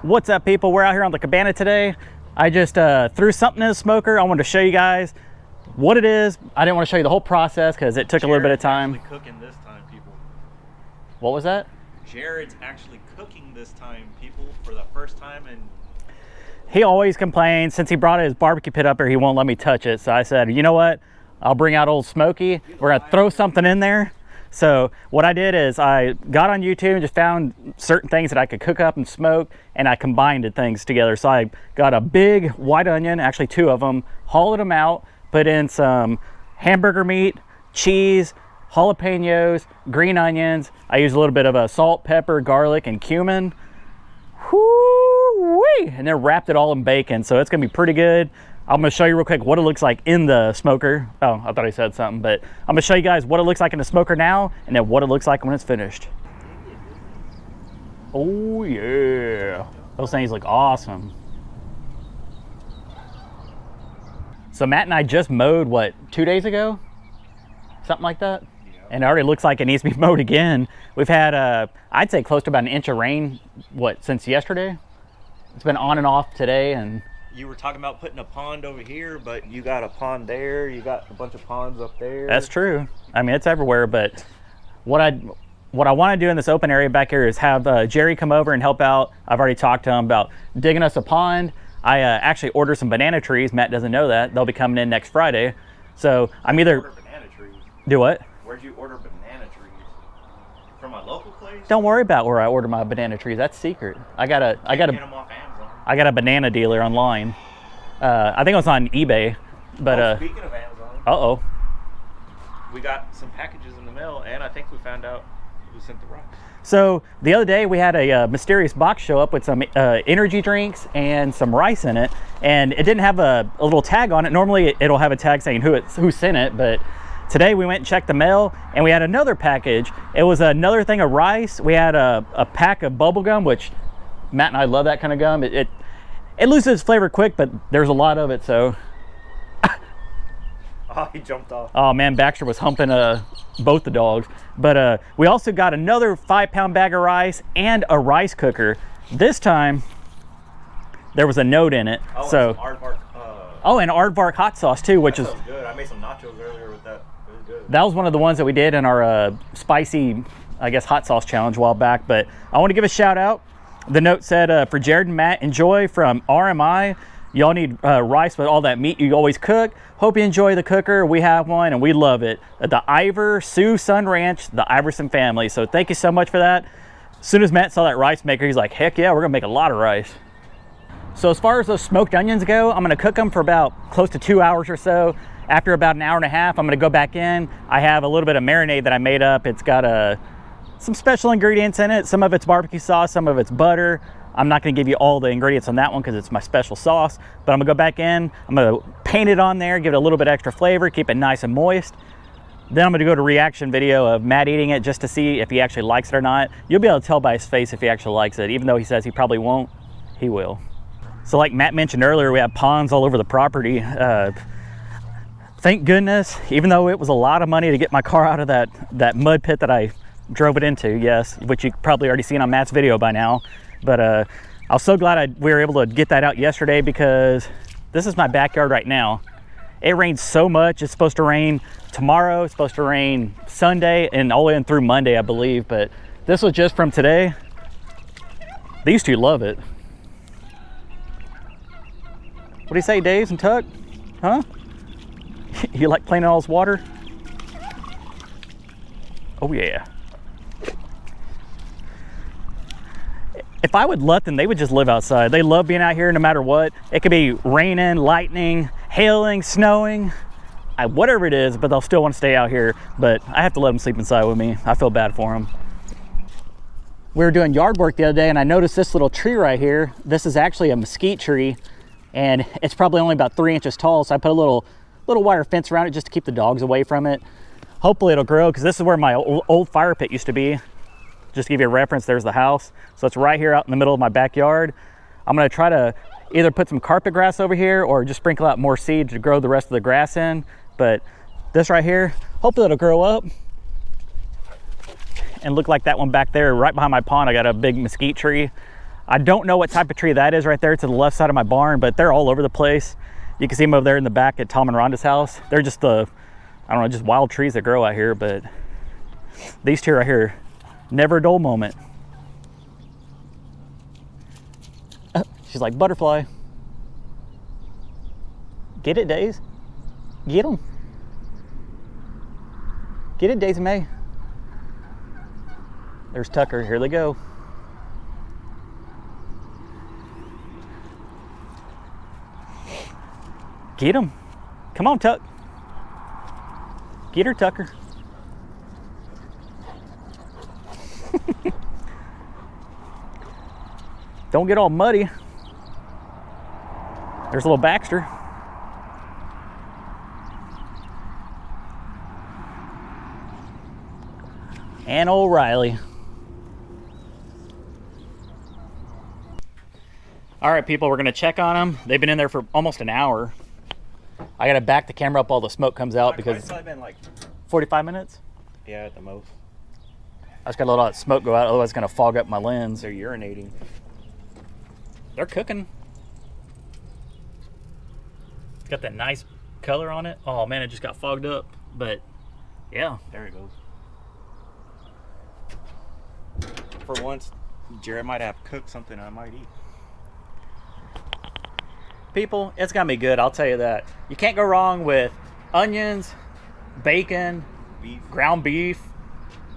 What's up, people? We're out here on the cabana today. I just threw something in the smoker. I wanted to show you guys what it is. I didn't want to show you the whole process because it took a little bit of time. Jared's actually cooking this time, people. What was that? Jared's actually cooking this time, people, for the first time. And he always complains. Since he brought his barbecue pit up here, he won't let me touch it. So I said, you know what? I'll bring out old Smokey. We're gonna throw something in there. So what I did is I got on YouTube and just found certain things that I could cook up and smoke, and I combined things together. So I got a big white onion, actually 2 of them, hollowed them out, put in some hamburger meat, cheese, jalapenos, green onions. I used a little bit of salt, pepper, garlic, and cumin. Whoo-wee! And then wrapped it all in bacon. So it's gonna be pretty good. I'm gonna show you real quick what it looks like in the smoker. Oh, I thought I said something, but I'm gonna show you guys what it looks like in the smoker now, and then what it looks like when it's finished. Oh yeah, those things look awesome. So Matt and I just mowed, what, 2 days ago? Something like that? Yeah. And it already looks like it needs to be mowed again. We've had, I'd say close to about an inch of rain, what, since yesterday? It's been on and off today, and you were talking about putting a pond over here, but you got a pond there. You got a bunch of ponds up there. That's true. I mean, it's everywhere, but what I want to do in this open area back here is have Jerry come over and help out. I've already talked to him about digging us a pond. I actually ordered some banana trees. Matt doesn't know that. They'll be coming in next Friday. So I'm either... Order banana trees? Do what? Where'd you order banana trees? From a local place? Don't worry about where I order my banana trees. That's secret. I got a banana dealer online. I think it was on eBay. But speaking of Amazon. Uh-oh. We got some packages in the mail, and I think we found out who sent the rocks. So the other day we had a mysterious box show up with some energy drinks and some rice in it, and it didn't have a little tag on it. Normally it'll have a tag saying who sent it, but today we went and checked the mail, and we had another package. It was another thing of rice. We had a pack of bubble gum, which Matt and I love that kind of gum. It loses its flavor quick, but there's a lot of it, so. Oh, he jumped off. Oh man, Baxter was humping both the dogs. But we also got another 5-pound bag of rice and a rice cooker. This time, there was a note in it. Oh, so. And some aardvark, and aardvark hot sauce too, which is good. I made some nachos earlier with that. It was good. That was one of the ones that we did in our spicy, I guess, hot sauce challenge a while back. But I want to give a shout out. The note said, for Jared and Matt, enjoy from RMI. Y'all need rice with all that meat you always cook. Hope you enjoy the cooker. We have one and we love it. The Ivor Sioux Sun Ranch, the Iverson family. So thank you so much for that. As soon as Matt saw that rice maker, he's like, heck yeah, we're gonna make a lot of rice. So as far as those smoked onions go, I'm gonna cook them for about close to 2 hours or so. After about an hour and a half, I'm gonna go back in. I have a little bit of marinade that I made up. It's got some special ingredients in it. Some of it's barbecue sauce, some of it's butter. I'm not gonna give you all the ingredients on that one because it's my special sauce, but I'm gonna go back in, I'm gonna paint it on there, give it a little bit extra flavor, keep it nice and moist. Then I'm gonna go to reaction video of Matt eating it just to see if he actually likes it or not. You'll be able to tell by his face if he actually likes it. Even though he says he probably won't, he will. So like Matt mentioned earlier, we have ponds all over the property. Thank goodness, even though it was a lot of money to get my car out of that mud pit that I drove it into, yes, which you probably already seen on Matt's video by now. But I was so glad we were able to get that out yesterday because this is my backyard right now. It rains so much. It's supposed to rain tomorrow. It's supposed to rain Sunday and all the way in through Monday, I believe. But this was just from today. These two love it. What do you say, Daves and Tuck? Huh? You like playing in all this water? Oh yeah. If I would let them, they would just live outside. They love being out here no matter what. It could be raining, lightning, hailing, snowing, whatever it is, but they'll still want to stay out here. But I have to let them sleep inside with me. I feel bad for them. We were doing yard work the other day and I noticed this little tree right here. This is actually a mesquite tree and it's probably only about 3 inches tall. So I put a little wire fence around it just to keep the dogs away from it. Hopefully it'll grow because this is where my old fire pit used to be. Just to give you a reference, there's the house. So it's right here out in the middle of my backyard. I'm gonna try to either put some carpet grass over here or just sprinkle out more seed to grow the rest of the grass in. But this right here, hopefully it'll grow up and look like that one back there right behind my pond. I got a big mesquite tree. I don't know what type of tree that is right there to the left side of my barn, but they're all over the place. You can see them over there in the back at Tom and Rhonda's house. They're just I don't know, just wild trees that grow out here, but these two right here, never a dull moment. She's like, butterfly. Get it, Days? Get them. Get it, Daisy May. There's Tucker. Here they go. Get him. Come on, Tuck. Get her, Tucker. Don't get all muddy. There's a little Baxter. And O'Reilly. All right, people, we're gonna check on them. They've been in there for almost an hour. I gotta back the camera up while the smoke comes out because it's only been like 45 minutes? Yeah, at the most. I just gotta let all that smoke go out, otherwise it's gonna fog up my lens. They're urinating. They're cooking. Got that nice color on it. Oh man, it just got fogged up, but yeah. There it goes. For once, Jared might have cooked something I might eat. People, it's gonna be good, I'll tell you that. You can't go wrong with onions, bacon, Beef. ground beef.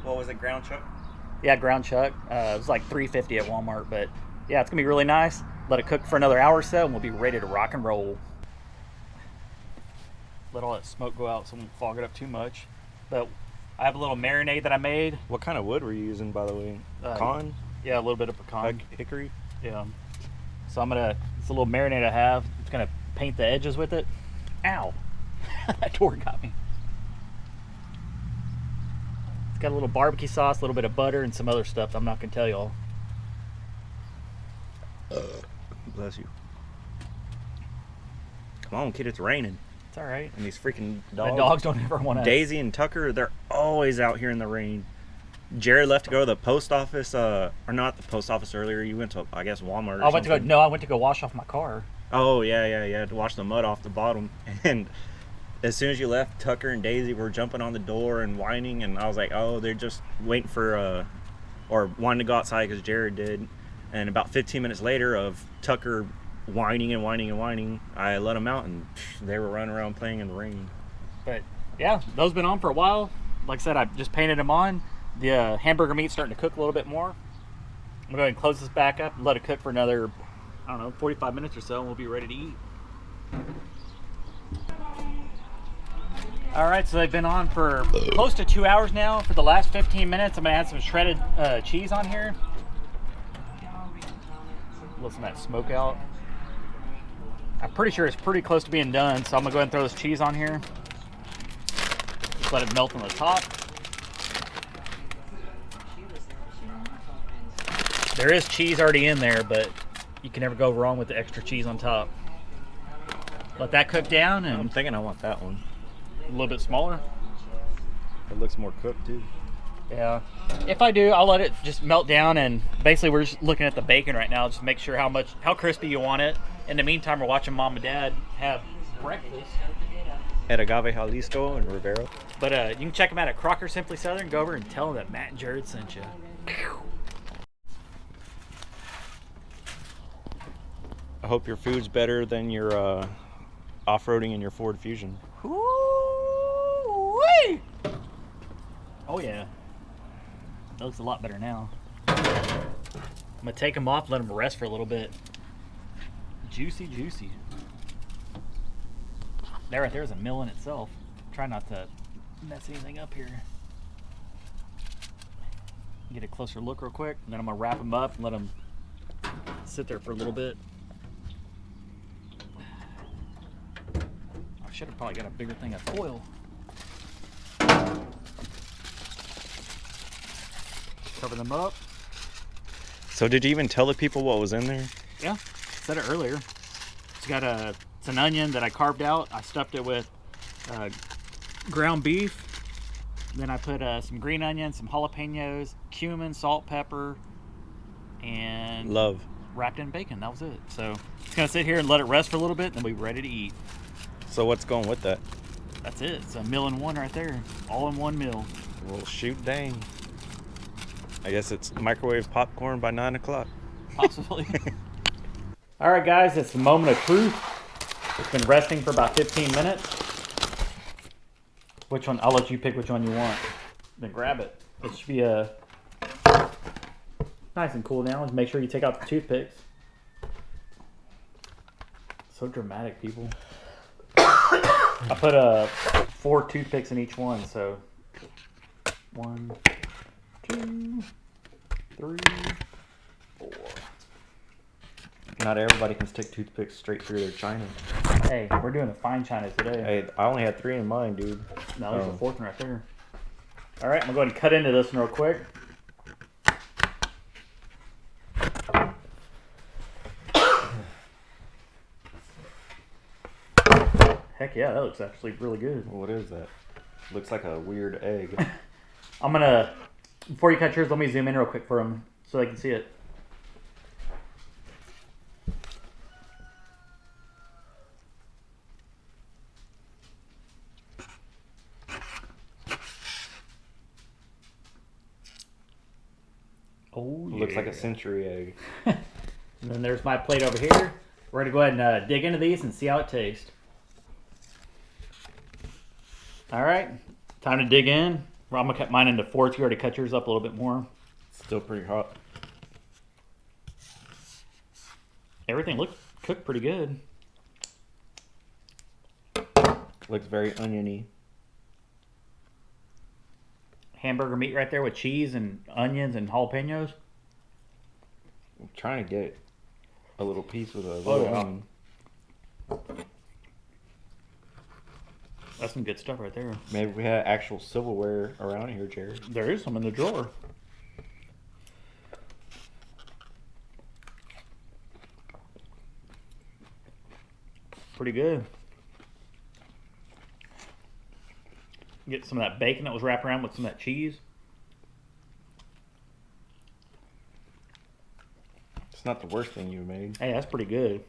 What was it, ground chuck? Yeah, ground chuck. It was like $3.50 at Walmart, but yeah, it's gonna be really nice. Let it cook for another hour or so, and we'll be ready to rock and roll. Let all that smoke go out so it won't fog it up too much. But I have a little marinade that I made. What kind of wood were you using, by the way? Pecan? Yeah, a little bit of pecan. Hickory? Yeah. So it's a little marinade I have. It's gonna paint the edges with it. Ow! That door got me. It's got a little barbecue sauce, a little bit of butter, and some other stuff I'm not gonna tell y'all. Bless you. Come on, kid, it's raining. It's all right. And these freaking The dogs. dogs don't ever want to. Daisy and Tucker, they're always out here in the rain. Jared left to go to the post office, or not the post office earlier. You went to, I guess, Walmart or I went to go wash off my car. Oh, yeah, to wash the mud off the bottom. And as soon as you left, Tucker and Daisy were jumping on the door and whining, and I was like, oh, they're just waiting for, or wanting to go outside because Jared did. And about 15 minutes later of Tucker whining, I let them out, and they were running around playing in the rain. But yeah, those been on for a while. Like I said, I just painted them on. The hamburger meat's starting to cook a little bit more. I'm gonna go ahead and close this back up and let it cook for another, I don't know, 45 minutes or so, and we'll be ready to eat. All right, so they've been on for close to 2 hours now. For the last 15 minutes, I'm gonna add some shredded cheese on here. Listen to that smoke out. I'm pretty sure it's pretty close to being done, so I'm gonna go ahead and throw this cheese on here. Just let it melt on the top. There is cheese already in there, but you can never go wrong with the extra cheese on top. Let that cook down, and I'm thinking I want that one. a little bit smaller. It looks more cooked too. Yeah. If I do, I'll let it just melt down, and basically we're just looking at the bacon right now, just make sure how crispy you want it. In the meantime, we're watching Mom and Dad have breakfast At Agave Jalisco and Rivera. But you can check them out at Crocker Simply Southern. Go over and tell them that Matt and Jared sent you. I hope your food's better than your off-roading in your Ford Fusion. Ooh-wee! Oh yeah, that looks a lot better now. I'm gonna take them off, let them rest for a little bit. Juicy, juicy. That right there is a mill in itself. Try not to mess anything up here. Get a closer look real quick, and then I'm gonna wrap them up and let them sit there for a little bit. I should have probably got a bigger thing of foil. Cover them up. So did you even tell the people what was in there? Yeah, said it earlier. It's an onion that I carved out. I stuffed it with ground beef. Then I put some green onions, some jalapenos, cumin, salt, pepper, and Love. wrapped in bacon. That was it. So it's gonna sit here and let it rest for a little bit, and then we'll be ready to eat. So what's going with that? That's it. It's a meal in one right there. All in one meal. Well, shoot, dang. I guess it's microwave popcorn by 9 o'clock. Possibly. All right, guys, it's the moment of truth. It's been resting for about 15 minutes. Which one? I'll let you pick which one you want. Then grab it. It should be nice and cool down. Make sure you take out the toothpicks. So dramatic, people. I put 4 toothpicks in each one, so 1, 2, 3, 4. Not everybody can stick toothpicks straight through their china. Hey, we're doing a fine china today. Hey, I only had 3 in mine, dude. No, there's a 4th one right there. All right, I'm gonna go ahead and cut into this one real quick. Heck yeah, that looks actually really good. What is that? Looks like a weird egg. I'm gonna, before you cut yours, let me zoom in real quick for them so they can see it. Oh, yeah. Looks like a century egg. And then there's my plate over here. We're gonna go ahead and dig into these and see how it tastes. All right, time to dig in. Well, I'm gonna cut mine into 4s. You already cut yours up a little bit more. Still pretty hot. Everything looks cooked pretty good. Looks very oniony. Hamburger meat right there with cheese and onions and jalapenos. I'm trying to get a little piece with a little onion. That's some good stuff right there. Maybe we had actual silverware around here, Jared. There is some in the drawer. Pretty good. Get some of that bacon that was wrapped around with some of that cheese. It's not the worst thing you've made. Hey, that's pretty good.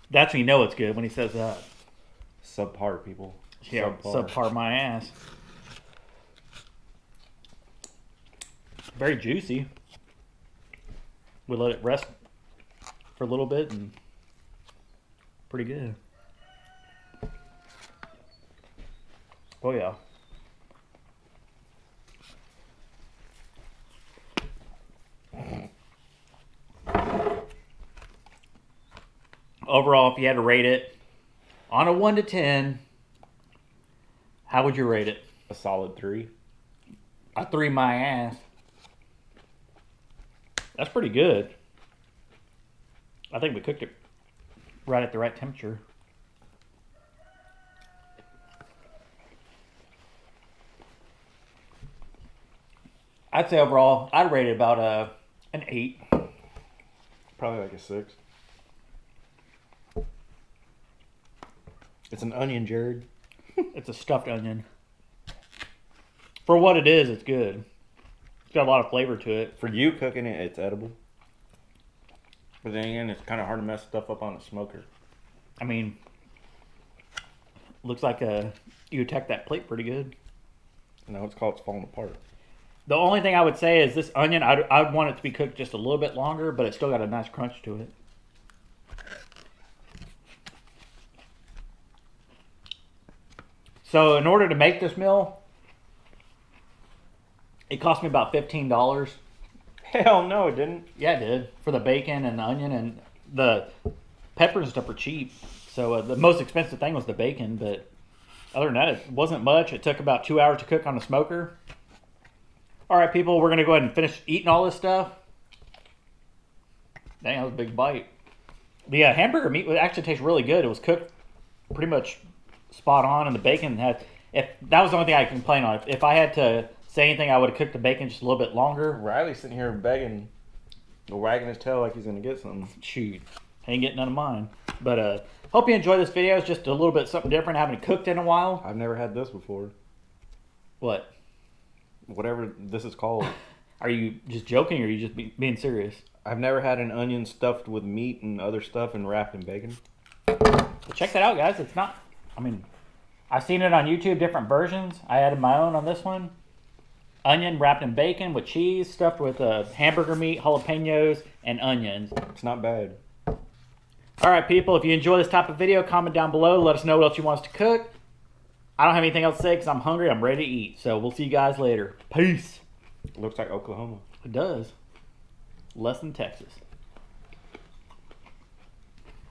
That's when you know it's good, when he says that. Subpar, people. Yeah, subpar my ass. Very juicy. We let it rest for a little bit and pretty good. Oh yeah. Overall, if you had to rate it on a 1 to 10, how would you rate it? A solid 3. A 3 my ass. That's pretty good. I think we cooked it right at the right temperature. I'd say overall, I'd rate it about an 8. Probably like a 6. It's an onion, Jared. It's a stuffed onion. For what it is, it's good. It's got a lot of flavor to it. For you cooking it, it's edible. But then again, it's kind of hard to mess stuff up on a smoker. I mean, looks like you attacked that plate pretty good. Now it's called it's falling apart. The only thing I would say is this onion, I'd want it to be cooked just a little bit longer, but it's still got a nice crunch to it. So in order to make this meal, it cost me about $15. Hell no, it didn't. Yeah, it did. For the bacon and the onion, and the peppers and stuff are cheap. So the most expensive thing was the bacon, but other than that, it wasn't much. It took about 2 hours to cook on the smoker. All right, people, we're going to go ahead and finish eating all this stuff. Dang, that was a big bite. The hamburger meat actually tastes really good. It was cooked pretty much spot on, and the bacon had... that was the only thing I complain on. If I had to say anything, I would have cooked the bacon just a little bit longer. Riley's sitting here begging, wagging his tail like he's going to get something. Shoot, ain't getting none of mine. But hope you enjoy this video. It's just a little bit something different. I haven't cooked in a while. I've never had this before. What? Whatever this is called. Are you just joking or are you just being serious? I've never had an onion stuffed with meat and other stuff and wrapped in bacon. Well, check that out, guys. It's not, I mean, I've seen it on YouTube, different versions. I added my own on this one. Onion wrapped in bacon with cheese, stuffed with hamburger meat, jalapenos, and onions. It's not bad. All right, people, if you enjoy this type of video, comment down below. Let us know what else you want us to cook. I don't have anything else to say because I'm hungry. I'm ready to eat. So we'll see you guys later. Peace. Looks like Oklahoma. It does. Less than Texas.